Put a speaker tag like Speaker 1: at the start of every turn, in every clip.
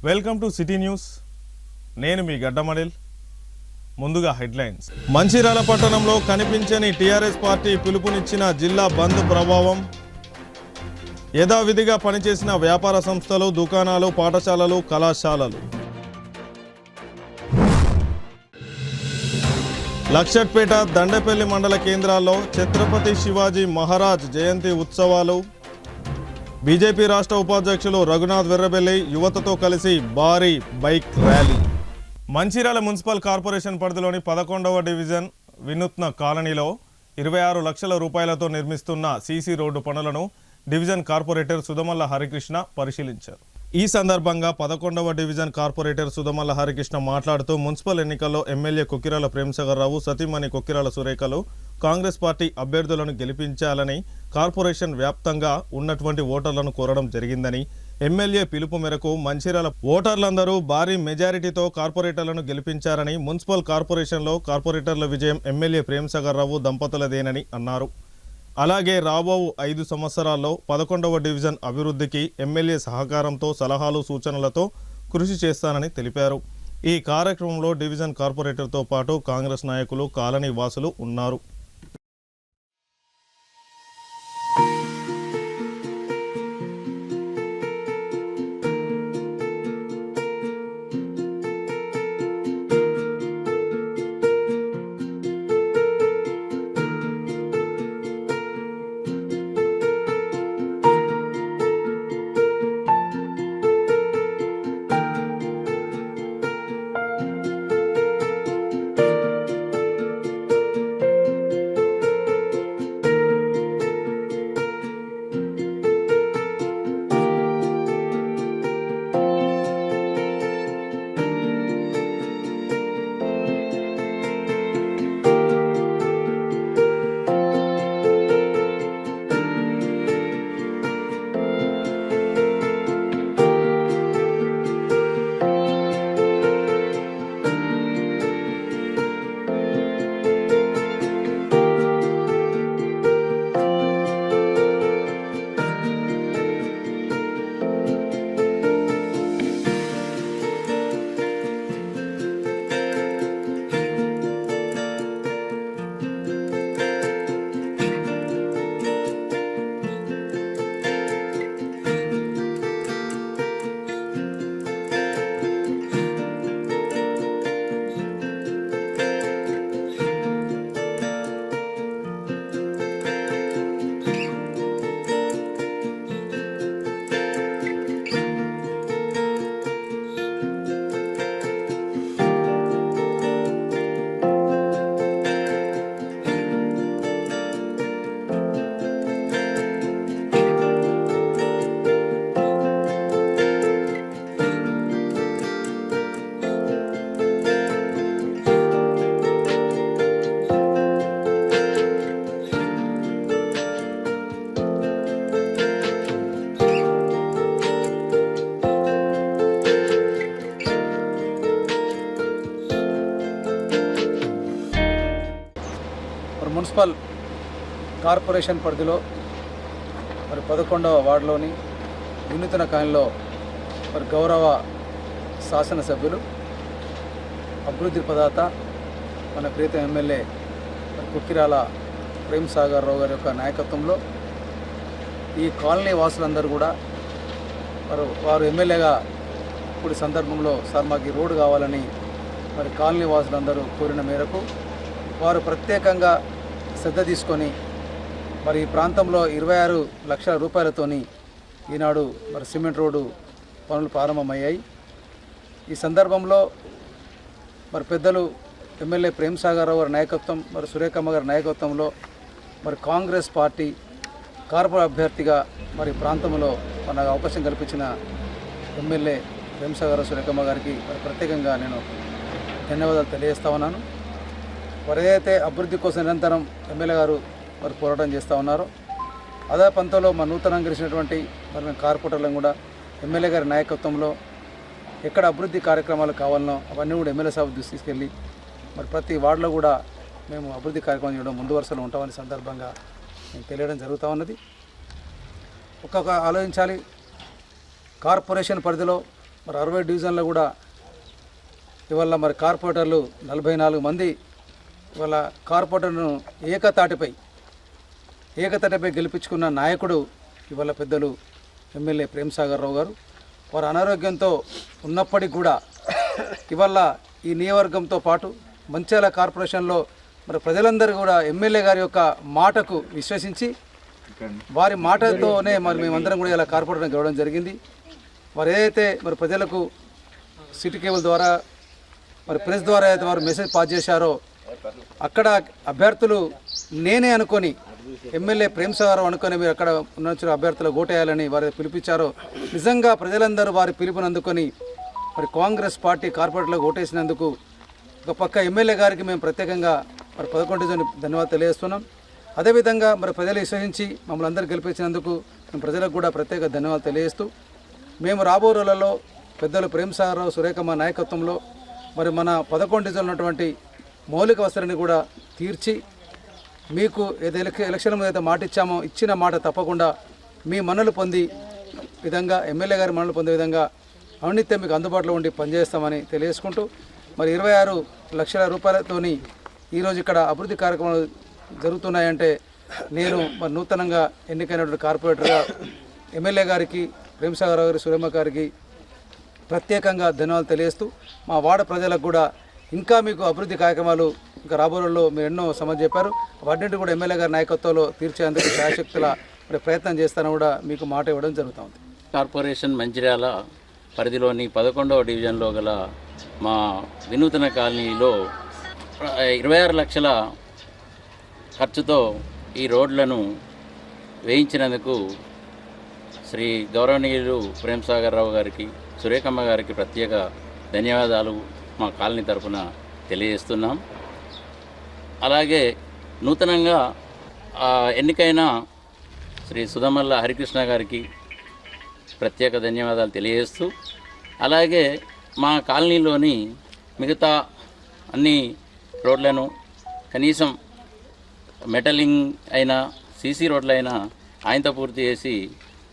Speaker 1: Welcome to city news. నేను మీ గడ్డమడిల్. ముందుగా headlines. Mancherial పట్టణంలో కనిపించని టీఆర్ఎస్ పార్టీ పిలుపునిచ్చిన జిల్లా బంద్ ప్రభావం. యథావిధిగా పనిచేసిన వ్యాపార సంస్థలు, దుకాణాలు, పాఠశాలలు, కళాశాలలు. లక్షట్పేట, దండపల్లి మండల కేంద్రాల్లో ఛత్రపతి శివాజీ మహారాజ్ జయంతి ఉత్సవాలు. బీజేపీ రాష్ట్ర ఉపాధ్యక్షులు రఘునాథ్ వెర్రబెల్లి యువతతో కలిసి భారీ bike rally. Mancherial municipal corporation పరిధిలోని 11వ డివిజన్ వినూత్న కాలనీలో 26 లక్షల రూపాయలతో నిర్మిస్తున్న సీసీ రోడ్డు పనులను డివిజన్ కార్పొరేటర్ సుధమల్ల హరికృష్ణ పరిశీలించారు. ఈ సందర్భంగా 11వ డివిజన్ కార్పొరేటర్ సుధమల్ల హరికృష్ణ మాట్లాడుతూ మున్సిపల్ ఎన్నికల్లో ఎమ్మెల్యే కొక్కిరాల ప్రేమసాగర్ రావు, సతీమణి కొక్కిరాల సురేఖలు కాంగ్రెస్ పార్టీ అభ్యర్థులను గెలిపించాలని కార్పొరేషన్ వ్యాప్తంగా ఉన్నటువంటి ఓటర్లను కోరడం జరిగిందని, ఎమ్మెల్యే పిలుపు మేరకు మంచిర్యాల ఓటర్లందరూ భారీ మెజారిటీతో కార్పొరేటర్లను గెలిపించారని, మున్సిపల్ కార్పొరేషన్లో కార్పొరేటర్ల విజయం ఎమ్మెల్యే ప్రేమసాగర్ రావు దంపతులదేనని అన్నారు. అలాగే రాబో 5 సంవత్సరాల్లో 11వ డివిజన్ అభివృద్ధికి ఎమ్మెల్యే సహకారంతో, సలహాలు, సూచనలతో కృషి చేస్తానని తెలిపారు. ఈ కార్యక్రమంలో డివిజన్ కార్పొరేటర్తో పాటు కాంగ్రెస్ నాయకులు, కాలనీ వాసులు ఉన్నారు.
Speaker 2: మున్సిపల్ కార్పొరేషన్ పరిధిలో మరి 11వ వార్డులోని వినూత్న కాలనీలో మరి గౌరవ శాసనసభ్యులు, అభివృద్ధి ప్రదాత, మన ప్రీతం ఎమ్మెల్యే మరి కొక్కిరాల ప్రేమసాగర్ రావు గారి యొక్క నాయకత్వంలో ఈ కాలనీ వాసులందరూ కూడా వారు ఎమ్మెల్యేగా ఇప్పుడు సందర్భంలో సార్ మాకు ఈ రోడ్డు కావాలని మరి కాలనీ వాసులందరూ కోరిన మేరకు వారు ప్రత్యేకంగా శ్రద్ధ తీసుకొని మరి ఈ ప్రాంతంలో 26 లక్షల రూపాయలతోని ఈనాడు మరి సిమెంట్ రోడ్డు పనులు ప్రారంభమయ్యాయి. ఈ సందర్భంలో మరి పెద్దలు ఎమ్మెల్యే ప్రేమసాగర్ రావు గారి నాయకత్వం, మరి సురేఖమ్మ గారి నాయకత్వంలో మరి కాంగ్రెస్ పార్టీ కార్పొరేట్ అభ్యర్థిగా మరి ప్రాంతంలో మనకు అవకాశం కల్పించిన ఎమ్మెల్యే ప్రేమసాగర్ సురేఖమ్మ గారికి మరి ప్రత్యేకంగా నేను ధన్యవాదాలు తెలియజేస్తా ఉన్నాను. మరి ఏదైతే అభివృద్ధి కోసం నిరంతరం ఎమ్మెల్యే గారు మరి పోరాటం చేస్తూ ఉన్నారో అదే పంతంలో మన నూతనంగా గెలిచినటువంటి మరి మేము కార్పొరేటర్లను కూడా ఎమ్మెల్యే గారి నాయకత్వంలో ఎక్కడ అభివృద్ధి కార్యక్రమాలు కావాలనో అవన్నీ కూడా ఎమ్మెల్యే సాబ్ తీసుకెళ్ళి మరి ప్రతి వార్డులో కూడా మేము అభివృద్ధి కార్యక్రమం చేయడం ముందు వరుసలో ఉంటామని సందర్భంగా నేను తెలియడం జరుగుతూ ఉన్నది. ఒక్కొక్క ఆలోచించాలి. కార్పొరేషన్ పరిధిలో మరి 60 డివిజన్లో కూడా ఇవాళ మరి కార్పొరేటర్లు 44 మంది ఇవాళ కార్పొరేటర్ను ఏకతాటిపై గెలిపించుకున్న నాయకుడు ఇవాళ పెద్దలు ఎమ్మెల్యే ప్రేమ్సాగర్ రావు గారు. వారు అనారోగ్యంతో ఉన్నప్పటికీ కూడా ఇవాళ ఈ నియోజకవర్గంతో పాటు మంచిర్యాల కార్పొరేషన్లో మరి ప్రజలందరూ కూడా ఎమ్మెల్యే గారి యొక్క మాటకు విశ్వసించి వారి మాటతోనే మరి మేమందరం కూడా ఇలా కార్పొరేటర్ని గెలవడం జరిగింది. వారు ఏదైతే మరి ప్రజలకు సిటీ కేబుల్ ద్వారా మరి ప్రెస్ ద్వారా అయితే వారు మెసేజ్ పాస్ చేశారో అక్కడ అభ్యర్థులు నేనే అనుకొని ఎమ్మెల్యే ప్రేమ్సాగర్ అనుకొని మీరు అక్కడ ఉన్న అభ్యర్థులు ఓటేయాలని వారు పిలిపించారో నిజంగా ప్రజలందరూ వారి పిలుపుని అందుకొని మరి కాంగ్రెస్ పార్టీ కార్పొరేటర్లకు ఓటేసినందుకు ఒక పక్క ఎమ్మెల్యే గారికి మేము ప్రత్యేకంగా మరి 11 ధన్యవాదాలు తెలియజేస్తున్నాం. అదేవిధంగా మరి ప్రజలు విశ్వసించి మమ్మల్ని అందరూ గెలిపించినందుకు మేము ప్రజలకు కూడా ప్రత్యేక ధన్యవాదాలు తెలియజేస్తూ మేము రాబో రోజులలో పెద్దలు ప్రేమ్సాగర్ రావు సురేఖమ్మ నాయకత్వంలో మరి మన 11 డివిజన్లో ఉన్నటువంటి మౌలిక వసతులని కూడా తీర్చి మీకు ఏదైతే ఎలక్షన్ మీద అయితే మాట ఇచ్చామో ఇచ్చిన మాట తప్పకుండా మీ మన్నలు పొంది విధంగా ఎమ్మెల్యే గారి మన్నలు పొందే విధంగా అవినీతి మీకు అందుబాటులో ఉండి పనిచేస్తామని తెలియజేసుకుంటూ మరి 26 లక్షల రూపాయలతోని ఈరోజు ఇక్కడ అభివృద్ధి కార్యక్రమాలు జరుగుతున్నాయంటే నేను మరి నూతనంగా ఎన్నికైనటువంటి కార్పొరేటర్గా ఎమ్మెల్యే గారికి ప్రేమ్సాగర్ గారి సురేమ గారికి ప్రత్యేకంగా ధన్యవాదాలు తెలియజేస్తూ మా వార్డు ప్రజలకు కూడా ఇంకా మీకు అభివృద్ధి కార్యక్రమాలు ఇంకా రాబోయేలో మీరు ఎన్నో సమస్య చెప్పారు వాటిని కూడా ఎమ్మెల్యే గారి నాయకత్వంలో తీర్చేందుకు శాయశక్తుల మరి ప్రయత్నం చేస్తానని కూడా మీకు మాట ఇవ్వడం జరుగుతుంది.
Speaker 3: కార్పొరేషన్ మంచిర్యాల పరిధిలోని 11వ డివిజన్లో గల మా వినూతన కాలనీలో 26 లక్షల ఖర్చుతో ఈ రోడ్లను వేయించినందుకు శ్రీ గౌరవనీయులు ప్రేమ్సాగర్ రావు గారికి సురేఖమ్మ గారికి ప్రత్యేక ధన్యవాదాలు మా కాలనీ తరఫున తెలియజేస్తున్నాం. అలాగే నూతనంగా ఎన్నికైన శ్రీ సుధమల్ల హరికృష్ణ గారికి ప్రత్యేక ధన్యవాదాలు తెలియజేస్తూ అలాగే మా కాలనీలోని మిగతా అన్ని రోడ్లను కనీసం మెటలింగ్ అయినా సీసీ రోడ్లైనా ఆయనతో పూర్తి చేసి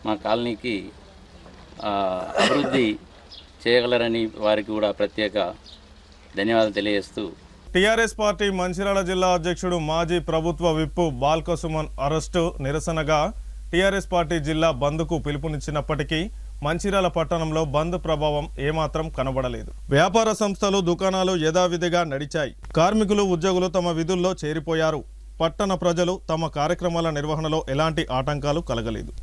Speaker 3: మా కాలనీకి అభివృద్ధి చేయగలరని వారికి కూడా ప్రత్యేక ధన్యవాదాలు తెలియజేస్తూ
Speaker 1: టీఆర్ఎస్ పార్టీ మంచిర్యాల జిల్లా అధ్యక్షుడు మాజీ ప్రభుత్వ విప్ బాల్క సుమన్ అరెస్టు నిరసనగా టీఆర్ఎస్ పార్టీ జిల్లా బంద్కు పిలుపునిచ్చినప్పటికీ మంచిర్యాల పట్టణంలో బంద్ ప్రభావం ఏమాత్రం కనబడలేదు. వ్యాపార సంస్థలు దుకాణాలు యథావిధిగా నడిచాయి. కార్మికులు ఉద్యోగులు తమ విధుల్లో చేరిపోయారు. పట్టణ ప్రజలు తమ కార్యక్రమాల నిర్వహణలో ఎలాంటి ఆటంకాలు కలగలేదు.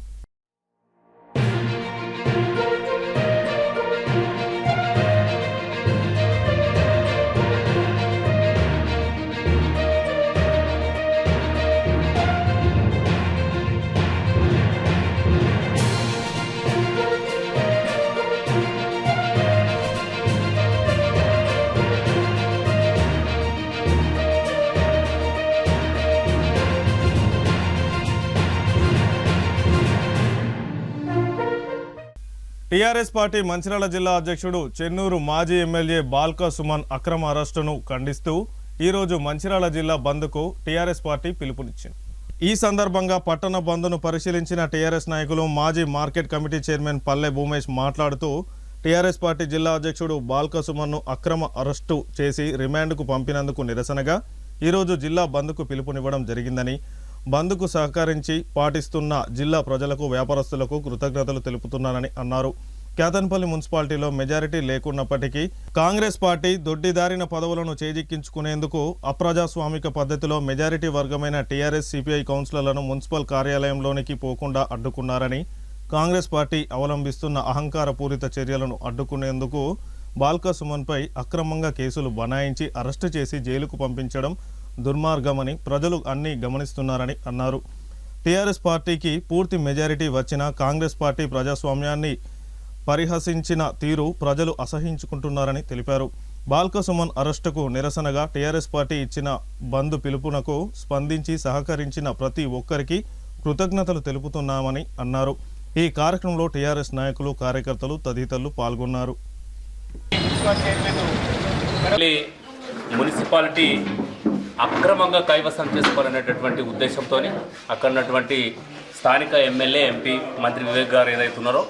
Speaker 1: టీఆర్ఎస్ పార్టీ మంచిర్యాల జిల్లా అధ్యక్షుడు చెన్నూరు మాజీ ఎమ్మెల్యే బాల్క సుమన్ అక్రమ అరెస్టును ఖండిస్తూ ఈరోజు మంచిర్యాల జిల్లా బంద్కు టీఆర్ఎస్ పార్టీ పిలుపునిచ్చింది. ఈ సందర్భంగా పట్టణ బంద్ను పరిశీలించిన టీఆర్ఎస్ నాయకులు మాజీ మార్కెట్ కమిటీ చైర్మన్ పల్లె భూమేష్ మాట్లాడుతూ టీఆర్ఎస్ పార్టీ జిల్లా అధ్యక్షుడు బాల్క సుమన్ను అక్రమ అరెస్టు చేసి రిమాండ్కు పంపినందుకు నిరసనగా ఈరోజు జిల్లా బంద్కు పిలుపునివ్వడం జరిగిందని, బంద్కు సహకరించి పాటిస్తున్న జిల్లా ప్రజలకు వ్యాపారస్తులకు కృతజ్ఞతలు తెలుపుతున్నానని అన్నారు. కేతన్పల్లి మున్సిపాలిటీలో మెజారిటీ లేకున్నప్పటికీ కాంగ్రెస్ పార్టీ దొడ్డిదారిన పదవులను చేజిక్కించుకునేందుకు అప్రజాస్వామిక పద్ధతిలో మెజారిటీ వర్గమైన టీఆర్ఎస్ సిపిఐ కౌన్సిలర్లను మున్సిపల్ కార్యాలయంలోనికి పోకుండా అడ్డుకున్నారని, కాంగ్రెస్ పార్టీ అవలంబిస్తున్న అహంకారపూరిత చర్యలను అడ్డుకునేందుకు బాల్క సుమన్పై అక్రమంగా కేసులు బనాయించి అరెస్టు చేసి జైలుకు పంపించడం దుర్మార్గమని ప్రజలు అన్నీ గమనిస్తున్నారని అన్నారు. టీఆర్ఎస్ పార్టీకి పూర్తి మెజారిటీ వచ్చినా కాంగ్రెస్ పార్టీ ప్రజాస్వామ్యాన్ని పరిహసించిన తీరు ప్రజలు అసహించుకుంటున్నారని తెలిపారు. బాల్క సుమన్ అరెస్టుకు నిరసనగా టీఆర్ఎస్ పార్టీ ఇచ్చిన బంద్ పిలుపునకు స్పందించి సహకరించిన ప్రతి ఒక్కరికి కృతజ్ఞతలు తెలుపుతున్నామని అన్నారు. ఈ కార్యక్రమంలో టీఆర్ఎస్ నాయకులు, కార్యకర్తలు తదితరులు పాల్గొన్నారు.
Speaker 4: మున్సిపాలిటీ అక్రమంగా కైవసం చేసుకోవాలనేటటువంటి ఉద్దేశంతో అక్కడ ఉన్నటువంటి స్థానిక ఎమ్మెల్యే, ఎంపీ, మంత్రి వివేక్ గారు ఏదైతే ఉన్నారో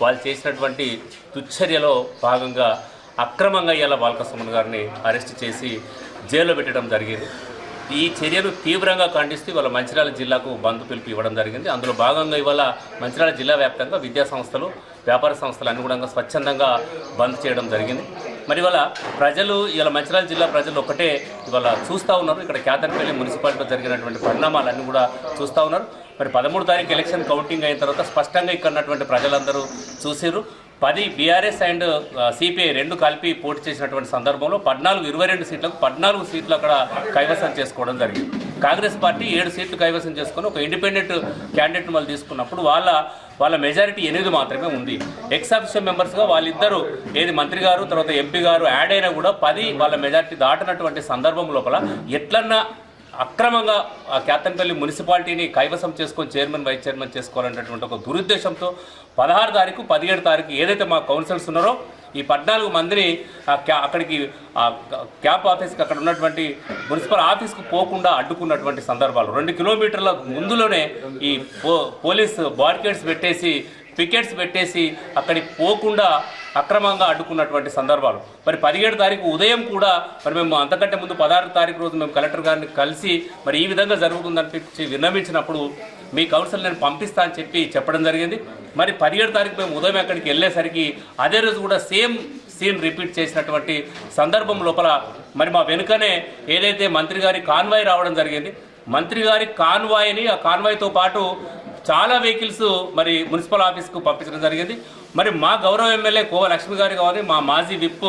Speaker 4: వాళ్ళు చేసినటువంటి దుశ్చర్యలో భాగంగా అక్రమంగా ఇవాళ బాల్క సుమన్ గారిని అరెస్ట్ చేసి జైల్లో పెట్టడం జరిగింది. ఈ చర్యను తీవ్రంగా ఖండిస్తూ ఇవాళ మంచిర్యాల జిల్లాకు బంద్ పిలుపు ఇవ్వడం జరిగింది. అందులో భాగంగా ఇవాళ మంచిర్యాల జిల్లా వ్యాప్తంగా విద్యా సంస్థలు, వ్యాపార సంస్థలు అనుగుణంగా స్వచ్ఛందంగా బంద్ చేయడం జరిగింది. మరి ఇవాళ ప్రజలు ఇవాళ మంచిర్యాల జిల్లా ప్రజలు ఒకటే ఇవాళ చూస్తూ ఉన్నారు. ఇక్కడ కేతన్పల్లి మున్సిపాలిటీలో జరిగినటువంటి పరిణామాలన్నీ కూడా చూస్తూ ఉన్నారు. మరి 13 తారీఖు ఎలక్షన్ కౌంటింగ్ అయిన తర్వాత స్పష్టంగా ఇక్కడ ఉన్నటువంటి ప్రజలందరూ చూసిర్రు. 10 బీఆర్ఎస్ అండ్ సిపిఐ రెండు కలిపి పోటీ చేసినటువంటి సందర్భంలో 22 సీట్లకు 14 సీట్లు అక్కడ కైవసం చేసుకోవడం జరిగింది. కాంగ్రెస్ పార్టీ 7 సీట్లు కైవసం చేసుకుని ఒక ఇండిపెండెంట్ క్యాండిడేట్ వాళ్ళు తీసుకున్నప్పుడు వాళ్ళ మెజారిటీ 8 మాత్రమే ఉంది. ఎక్స్-అఫిషియల్ మెంబర్స్గా వాళ్ళిద్దరూ ఏది మంత్రి గారు తర్వాత ఎంపీ గారు యాడ్ అయినా కూడా 10 వాళ్ళ మెజారిటీ దాటినటువంటి సందర్భం లోపల ఎట్లన్నా అక్రమంగా ఆ కేతన్పల్లి మున్సిపాలిటీని కైవసం చేసుకొని చైర్మన్ వైస్ చైర్మన్ చేసుకోవాలనేటువంటి ఒక దురుద్దేశంతో 16 తారీఖు 17 తారీఖు ఏదైతే మా కౌన్సిలర్స్ ఉన్నారో ఈ 14 మందిని అక్కడికి క్యాంప్ ఆఫీస్కి అక్కడ ఉన్నటువంటి మున్సిపల్ ఆఫీస్కు పోకుండా అడ్డుకున్నటువంటి సందర్భాలు 2 కిలోమీటర్ల ముందులోనే ఈ పోలీస్ బారికేడ్స్ పెట్టేసి పికెట్స్ పెట్టేసి అక్కడికి పోకుండా అక్రమంగా అడ్డుకున్నటువంటి సందర్భాలు. మరి 17 తారీఖు ఉదయం కూడా మరి మేము అంతకంటే ముందు 16 తారీఖు రోజు మేము కలెక్టర్ గారిని కలిసి మరి ఈ విధంగా జరుగుతుందనిపించి విన్నవించినప్పుడు మీ కౌన్సిల్ నేను పంపిస్తా అని చెప్పడం జరిగింది. మరి 17 తారీఖు మేము ఉదయం అక్కడికి వెళ్ళేసరికి అదే రోజు కూడా సేమ్ సీన్ రిపీట్ చేసినటువంటి సందర్భం లోపల మరి మా వెనుకనే ఏదైతే మంత్రి గారి కాన్వాయ్ రావడం జరిగింది. మంత్రి గారి కాన్వాయ్ని ఆ కాన్వాయ్తో పాటు చాలా వెహికల్స్ మరి మున్సిపల్ ఆఫీస్కు పంపించడం జరిగింది. మరి మా గౌరవ ఎమ్మెల్యే కోవ లక్ష్మి గారు కావాలి, మా మాజీ విప్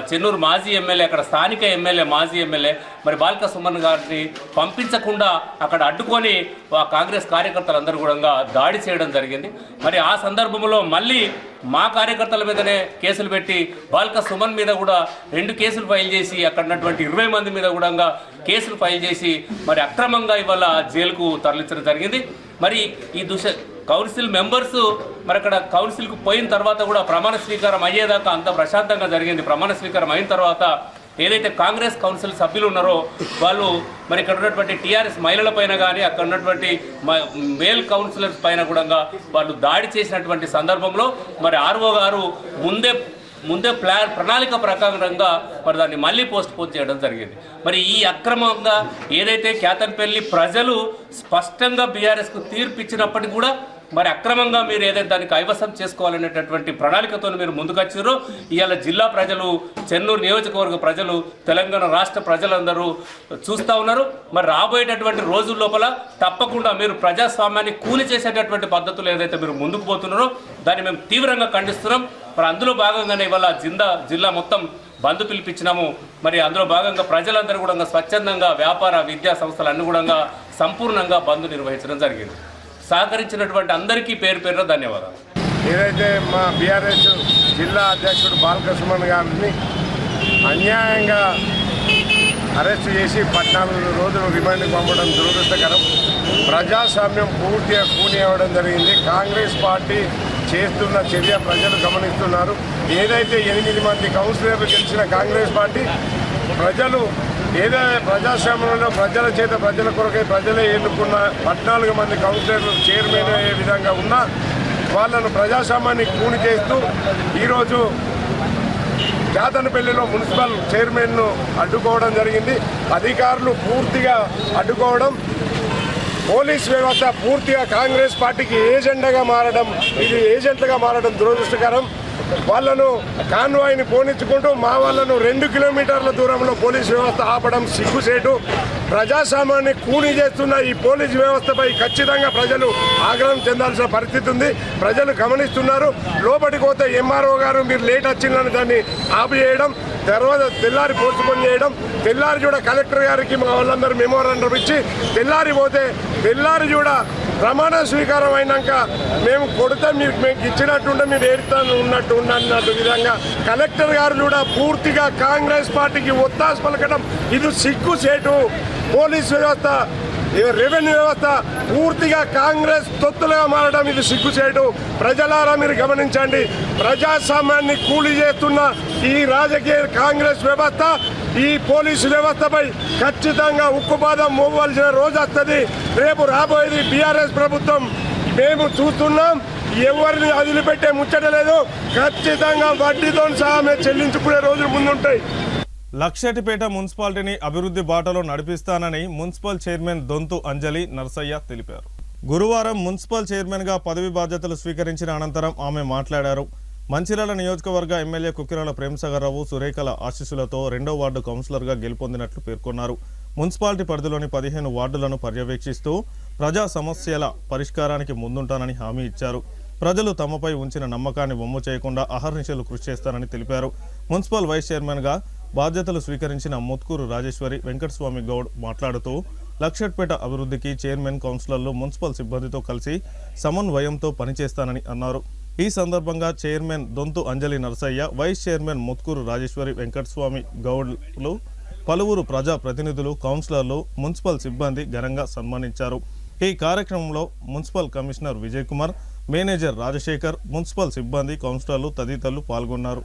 Speaker 4: చెన్నూరు మాజీ ఎమ్మెల్యే, అక్కడ స్థానిక ఎమ్మెల్యే మాజీ ఎమ్మెల్యే మరి బాల్క సుమన్ గారిని పంపించకుండా అక్కడ అడ్డుకొని ఆ కాంగ్రెస్ కార్యకర్తలందరూ కూడా దాడి చేయడం జరిగింది. మరి ఆ సందర్భంలో మళ్ళీ మా కార్యకర్తల మీదనే కేసులు పెట్టి బాల్క సుమన్ మీద కూడా 2 కేసులు ఫైల్ చేసి అక్కడ ఉన్నటువంటి 20 మంది మీద కూడా కేసులు ఫైల్ చేసి మరి అక్రమంగా ఇవాళ జైలుకు తరలించడం జరిగింది. మరి ఈ కౌన్సిల్ మెంబర్స్ మరి అక్కడ కౌన్సిల్కు పోయిన తర్వాత కూడా ప్రమాణ స్వీకారం అయ్యేదాకా అంత ప్రశాంతంగా జరిగింది. ప్రమాణ స్వీకారం అయిన తర్వాత ఏదైతే కాంగ్రెస్ కౌన్సిల్ సభ్యులు ఉన్నారో వాళ్ళు మరి ఇక్కడ ఉన్నటువంటి టీఆర్ఎస్ మహిళల పైన కానీ అక్కడ ఉన్నటువంటి మేల్ కౌన్సిలర్స్ పైన కూడా వాళ్ళు దాడి చేసినటువంటి సందర్భంలో మరి ఆర్ఓ గారు ముందే ప్రణాళిక ప్రకారంగా మరి దాన్ని మళ్ళీ పోస్ట్ చేయడం జరిగింది. మరి ఈ అక్రమంగా ఏదైతే కేతన్పల్లి ప్రజలు స్పష్టంగా బీఆర్ఎస్కు తీర్పు ఇచ్చినప్పటికీ కూడా మరి అక్రమంగా మీరు ఏదైతే దాన్ని కైవసం చేసుకోవాలనేటటువంటి ప్రణాళికతో మీరు ముందుకొచ్చారో ఇవాళ జిల్లా ప్రజలు, చెన్నూరు నియోజకవర్గ ప్రజలు, తెలంగాణ రాష్ట్ర ప్రజలందరూ చూస్తూ ఉన్నారు. మరి రాబోయేటటువంటి రోజుల లోపల తప్పకుండా మీరు ప్రజాస్వామ్యాన్ని కూలి చేసేటటువంటి పద్ధతులు ఏదైతే మీరు ముందుకు పోతున్నారో దాన్ని మేము తీవ్రంగా ఖండిస్తున్నాం. మరి అందులో భాగంగానే ఇవాళ జిల్లా మొత్తం బంద్ పిలిపించినాము. మరి అందులో భాగంగా ప్రజలందరూ కూడా స్వచ్ఛందంగా వ్యాపార విద్యా సంస్థలు అన్ని కూడా సంపూర్ణంగా బంద్ నిర్వహించడం జరిగింది. సహకరించినటువంటి అందరికీ పేరు పేరున ధన్యవాదాలు.
Speaker 5: ఏదైతే మా బీఆర్ఎస్ జిల్లా అధ్యక్షుడు బాల్క సుమన్ గారిని అన్యాయంగా అరెస్ట్ చేసి 14 రోజులు రిమాండ్కి పంపడం దురదృష్టకరం. ప్రజాస్వామ్యం పూర్తిగా కూని అవ్వడం జరిగింది. కాంగ్రెస్ పార్టీ చేస్తున్న చర్య ప్రజలు గమనిస్తున్నారు. ఏదైతే 8 మంది కౌన్సిలర్లు గెలిచిన కాంగ్రెస్ పార్టీ ప్రజలు ఏదైతే ప్రజాస్వామ్యంలో ప్రజల చేత ప్రజల కొరకై ప్రజలే ఎన్నుకున్న 14 మంది కౌన్సిలర్లు చైర్మన్ అయ్యే విధంగా ఉన్న వాళ్ళను ప్రజాస్వామ్యాన్ని కూని చేస్తూ ఈరోజు కేతన్పల్లిలో మున్సిపల్ చైర్మన్ను అడ్డుకోవడం జరిగింది. అధికారులు పూర్తిగా అడ్డుకోవడం, పోలీస్ వ్యవస్థ పూర్తిగా కాంగ్రెస్ పార్టీకి ఏజెంట్గా మారడం దురదృష్టకరం. వాళ్ళను కాన్వాయ్ని పోనిచ్చుకుంటూ మా వాళ్ళను 2 కిలోమీటర్ల దూరంలో పోలీస్ వ్యవస్థ ఆపడం సిగ్గుసేటు. ప్రజాస్వామ్యాన్ని కూని చేస్తున్న ఈ పోలీస్ వ్యవస్థపై ఖచ్చితంగా ప్రజలు ఆగ్రహం చెందాల్సిన పరిస్థితి ఉంది. ప్రజలు గమనిస్తున్నారు. లోపలికి పోతే ఎంఆర్ఓ గారు మీరు లేట్ వచ్చిందని దాన్ని ఆపు చేయడం, తర్వాత తెల్లారి పోస్టుపోన్ చేయడం, తెల్లారి కూడా కలెక్టర్ గారికి మా వాళ్ళందరూ మెమోరాండం ఇచ్చి తెల్లారి కూడా ప్రమాణ స్వీకారం అయినాక మేము కొడితే మీకు ఇచ్చినట్టుంటే మీరు ఏడుతాను ఉన్నట్టు అన్నట్టు విధంగా కలెక్టర్ గారు కూడా పూర్తిగా కాంగ్రెస్ పార్టీకి ఒత్తాసు పలకడం ఇది సిగ్గుసేటు. పోలీస్ వ్యవస్థ, రెవెన్యూ వ్యవస్థ పూర్తిగా కాంగ్రెస్ తొత్తులుగా మారడం ఇది సిగ్గుచేటు. ప్రజలారా మీరు గమనించండి. ప్రజాస్వామ్యాన్ని కూలి చేస్తున్న ఈ రాజకీయ కాంగ్రెస్ వ్యవస్థ ఈ పోలీసు వ్యవస్థపై ఖచ్చితంగా ఉక్కుపాదం మోవలసిన రోజు వస్తుంది. రేపు రాబోయేది బీఆర్ఎస్ ప్రభుత్వం. మేము చూస్తున్నాం ఎవరిని వదిలిపెట్టే ముచ్చట లేదు. ఖచ్చితంగా వడ్డీతో సహా మేము చెల్లించుకునే రోజులు ముందుంటాయి.
Speaker 1: లక్షటిపేట మున్సిపాలిటీని అభివృద్ధి బాటలో నడిపిస్తానని మున్సిపల్ చైర్మన్ దొంతు అంజలి నర్సయ్య తెలిపారు. గురువారం మున్సిపల్ చైర్మన్గా పదవి బాధ్యతలు స్వీకరించిన అనంతరం ఆమె మాట్లాడారు. మంచిర్యాల నియోజకవర్గ ఎమ్మెల్యే కుక్కిరాల ప్రేమసాగర్రావు సురేఖల ఆశీస్సులతో 2వ వార్డు కౌన్సిలర్గా గెలుపొందినట్లు పేర్కొన్నారు. మున్సిపాలిటీ పరిధిలోని 15 వార్డులను పర్యవేక్షిస్తూ ప్రజా సమస్యల పరిష్కారానికి ముందుంటానని హామీ ఇచ్చారు. ప్రజలు తమపై ఉంచిన నమ్మకాన్ని వమ్ము చేయకుండా అహర్నిశలు కృషి చేస్తారని తెలిపారు. మున్సిపల్ వైస్ చైర్మన్గా బాధ్యతలు స్వీకరించిన ముత్కూరు రాజేశ్వరి వెంకటస్వామి గౌడ్ మాట్లాడుతూ లక్షట్పేట అభివృద్ధికి చైర్మన్, కౌన్సిలర్లు, మున్సిపల్ సిబ్బందితో కలిసి సమన్వయంతో పనిచేస్తానని అన్నారు. ఈ సందర్భంగా చైర్మన్ దొంతు అంజలి నర్సయ్య, వైస్ చైర్మన్ ముత్కూరు రాజేశ్వరి వెంకటస్వామి గౌడ్లు, పలువురు ప్రజా ప్రతినిధులు, కౌన్సిలర్లు, మున్సిపల్ సిబ్బంది ఘనంగా సన్మానించారు. ఈ కార్యక్రమంలో municipal commissioner Vijay Kumar, manager Rajasekhar, municipal సిబ్బంది, కౌన్సిలర్లు తదితరులు పాల్గొన్నారు.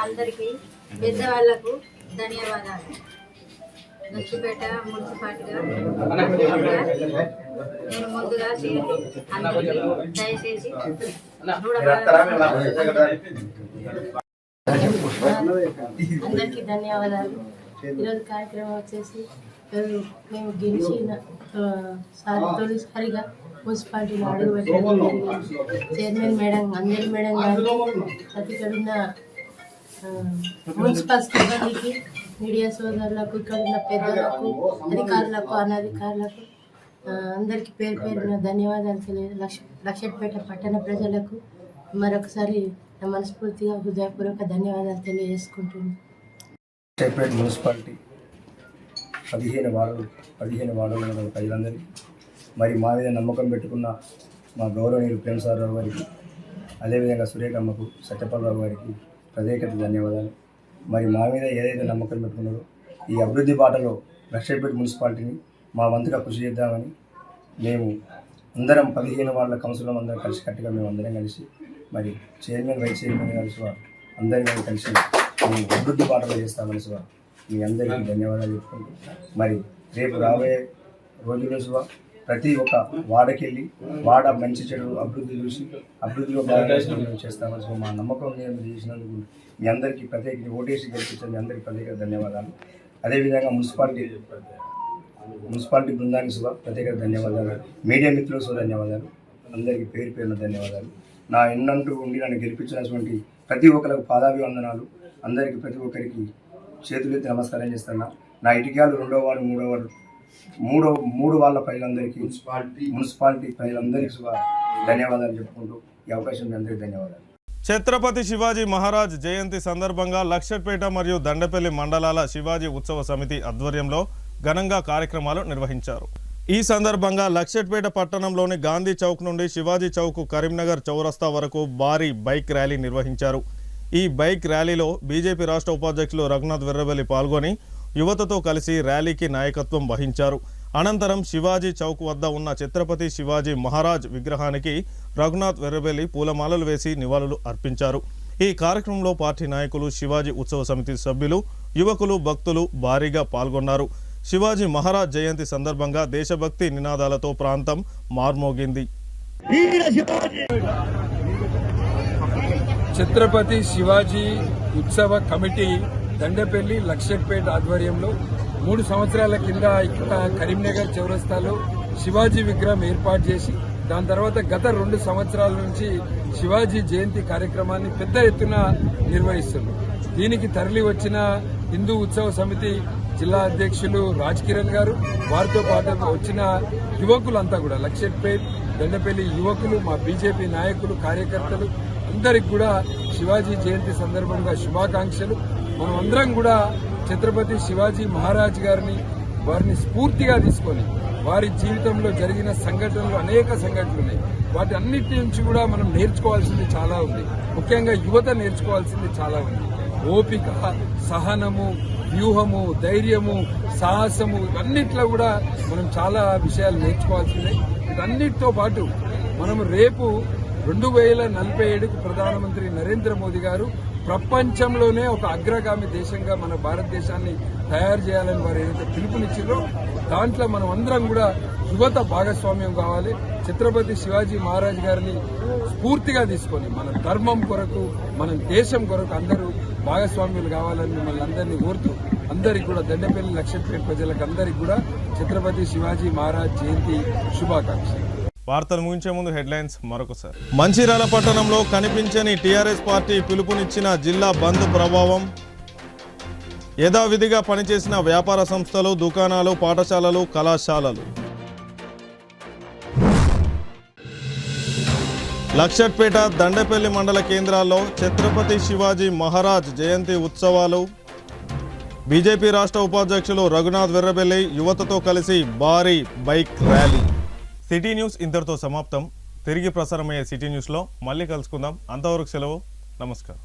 Speaker 6: అందరికీ పెద్దవాళ్లకు ధన్యవాదాలు. లక్ష్మీపేట మున్సిపాలిటీగా నేను ముందుగా దయచేసి అందరికీ ధన్యవాదాలు. ఈరోజు కార్యక్రమం వచ్చేసి మేము గెలిచిన తొలిసారిగా మున్సిపాలిటీలో అడుగు పెట్టడం జరిగింది. చైర్మన్ మేడం అంజలి మేడం గారు, ఇక్కడున్న మున్సిపల్ సిబ్బందికి, మీడియా సోదరులకు, ఇక్కడున్న పెద్దలకు, అధికారులకు, అనధికారులకు అందరికీ పేరు పేరున ధన్యవాదాలు తెలియదు. లక్షట్పేట పట్టణ ప్రజలకు మరొకసారి మనస్ఫూర్తిగా హృదయపూర్వక ధన్యవాదాలు తెలియజేసుకుంటున్నాను.
Speaker 7: లక్షట్పేట మున్సిపాలిటీ 15 వార్డుల ప్రజలందరికీ, మరి మా మీద నమ్మకం పెట్టుకున్న మా గౌరవనీయులు ప్రేమసాగర్రావు గారికి, అదేవిధంగా సురేఖమ్మకు, సత్యపాలరావు గారికి ప్రత్యేకత ధన్యవాదాలు. మరి మా మీద ఏదైతే నమ్మకం పెట్టుకున్నారో ఈ అభివృద్ధి బాటలో లక్షట్పేట మున్సిపాలిటీని మా వంతుగా కృషి చేద్దామని మేము అందరం 15 వార్డుల కౌన్సిలర్ అందరం కలిసికట్టుగా మేము అందరం కలిసి, మరి చైర్మన్, వైస్ చైర్మన్ కలిసి అందరినీ కలిసి మేము అభివృద్ధి బాటలో చేస్తామని మీ అందరికీ ధన్యవాదాలు చెప్పుకుంటూ, మరి రేపు రాబోయే రోజుల్లో ప్రతి ఒక్క వాడకెళ్ళి వాడ మంచి చెడు అభివృద్ధి చూసి అభివృద్ధిలో బాగా చేస్తామని మా నమ్మకం మీరు చేసినందుకు మీ అందరికీ ప్రత్యేక ఓటేసి గెలిపించిన మీ అందరికీ ప్రత్యేక ధన్యవాదాలు. అదేవిధంగా మున్సిపాలిటీ మున్సిపాలిటీ బృందానికి సుగా ప్రత్యేక ధన్యవాదాలు, మీడియా మిత్రులకు సుగా ధన్యవాదాలు, అందరికీ పేరు పేరున ధన్యవాదాలు. నా ఎన్నంటూ ఉండి నన్ను గెలిపించినటువంటి ప్రతి ఒక్కరికి పాదాభివందనాలు. అందరికీ ప్రతి ఒక్కరికి చేతులెత్తి నమస్కారం చేస్తున్నా. నా ఇటికాలు 2వ వార్డు 3వ వార్డు మూడు వాళ్ళ ప్రజలందరికీ మున్సిపాలిటీ ప్రజలందరికీ సుగా ధన్యవాదాలు చెప్పుకుంటూ ఈ అవకాశం మీ అందరికీ ధన్యవాదాలు.
Speaker 1: ఛత్రపతి శివాజీ మహారాజ్ జయంతి సందర్భంగా లక్షట్పేట మరియు దండపల్లి మండలాల శివాజీ ఉత్సవ సమితి ఆధ్వర్యంలో ఘనంగా కార్యక్రమాలు నిర్వహించారు. ఈ సందర్భంగా లక్షట్పేట పట్టణంలోని గాంధీ చౌక్ నుండి శివాజీ చౌక్ కరీంనగర్ చౌరస్తా వరకు భారీ బైక్ ర్యాలీ నిర్వహించారు. ఈ బైక్ ర్యాలీలో బీజేపీ రాష్ట్ర ఉపాధ్యక్షులు రఘునాథ్ వెర్రబెల్లి పాల్గొని యువతతో కలిసి ర్యాలీకి నాయకత్వం వహించారు. అనంతరం శివాజీ చౌక్ వద్ద ఉన్న ఛత్రపతి శివాజీ మహారాజ్ విగ్రహానికి రఘునాథ్ వెర్రబెల్లి పూలమాలలు వేసి నివాళులు అర్పించారు. ఈ కార్యక్రమంలో పార్టీ నాయకులు, శివాజీ ఉత్సవ సమితి సభ్యులు, యువకులు, భక్తులు భారీగా పాల్గొన్నారు. శివాజీ మహారాజ్ జయంతి సందర్భంగా దేశభక్తి నినాదాలతో ప్రాంతం మార్మోగింది.
Speaker 2: ఛత్రపతి శివాజీ ఉత్సవ కమిటీ దండపల్లి లక్షట్పేట ఆధ్వర్యంలో 3 సంవత్సరాల కింద ఇక్కడ కరీంనగర్ చౌరస్తాలో శివాజీ విగ్రహం ఏర్పాటు చేసి దాని తర్వాత గత 2 సంవత్సరాల నుంచి శివాజీ జయంతి కార్యక్రమాన్ని పెద్ద ఎత్తున నిర్వహిస్తున్నారు. దీనికి తరలి వచ్చిన హిందూ ఉత్సవ సమితి జిల్లా అధ్యక్షులు రాజ్ కిరణ్ గారు, వారితో పాటు వచ్చిన యువకులంతా కూడా లక్షట్పేట్ దండపల్లి యువకులు, మా బీజేపీ నాయకులు, కార్యకర్తలు అందరికి కూడా శివాజీ జయంతి సందర్భంగా శుభాకాంక్షలు. మనం అందరం కూడా ఛత్రపతి శివాజీ మహారాజ్ వారిని స్ఫూర్తిగా తీసుకొని వారి జీవితంలో జరిగిన సంఘటనలు అనేక సంఘటనలు ఉన్నాయి. వాటి అన్నిటి నుంచి కూడా మనం నేర్చుకోవాల్సింది చాలా ఉంది. ముఖ్యంగా యువత నేర్చుకోవాల్సింది చాలా ఉంది. ఓపిక, సహనము, వ్యూహము, ధైర్యము, సాహసము, ఇవన్నిట్లో కూడా మనం చాలా విషయాలు నేర్చుకోవాల్సిందే. వీటన్నిటితో పాటు మనము రేపు 2047కు ప్రధానమంత్రి నరేంద్ర మోదీ గారు ప్రపంచంలోనే ఒక అగ్రగామి దేశంగా మన భారతదేశాన్ని తయారు చేయాలని వారు ఏదైతే పిలుపునిచ్చిందో దాంట్లో మనం అందరం కూడా యువత భాగస్వామ్యం కావాలి. ఛత్రపతి శివాజీ మహారాజ్ గారిని స్ఫూర్తిగా తీసుకొని మన ధర్మం కొరకు, మన దేశం కొరకు అందరూ భాగస్వామ్యులు కావాలని మిమ్మల్ని అందరినీ కోరుతూ అందరికీ కూడా దండపల్లి లక్షట్పేట ప్రజలకు అందరికీ కూడా ఛత్రపతి శివాజీ మహారాజ్ జయంతి శుభాకాంక్షలు.
Speaker 1: వార్తలు ముగించే ముందు హెడ్లైన్స్ మరొకసారి. మంచిర్యాల పట్టణంలో కనిపించని టీఆర్ఎస్ పార్టీ పిలుపునిచ్చిన జిల్లా బంద్ ప్రభావం. యథావిధిగా పనిచేసిన వ్యాపార సంస్థలు, దుకాణాలు, పాఠశాలలు, కళాశాలలు. లక్షట్పేట, దండపల్లి మండల కేంద్రాల్లో ఛత్రపతి శివాజీ మహారాజ్ జయంతి ఉత్సవాలు. బీజేపీ రాష్ట్ర ఉపాధ్యక్షులు రఘునాథ్ వెర్రబెల్లి యువతతో కలిసి భారీ బైక్ ర్యాలీ. సిటీ న్యూస్ ఇంతటితో సమాప్తం. తిరిగి ప్రసారమయ్యే సిటీ న్యూస్లో మళ్ళీ కలుసుకుందాం. అంతవరకు సెలవు. నమస్కారం.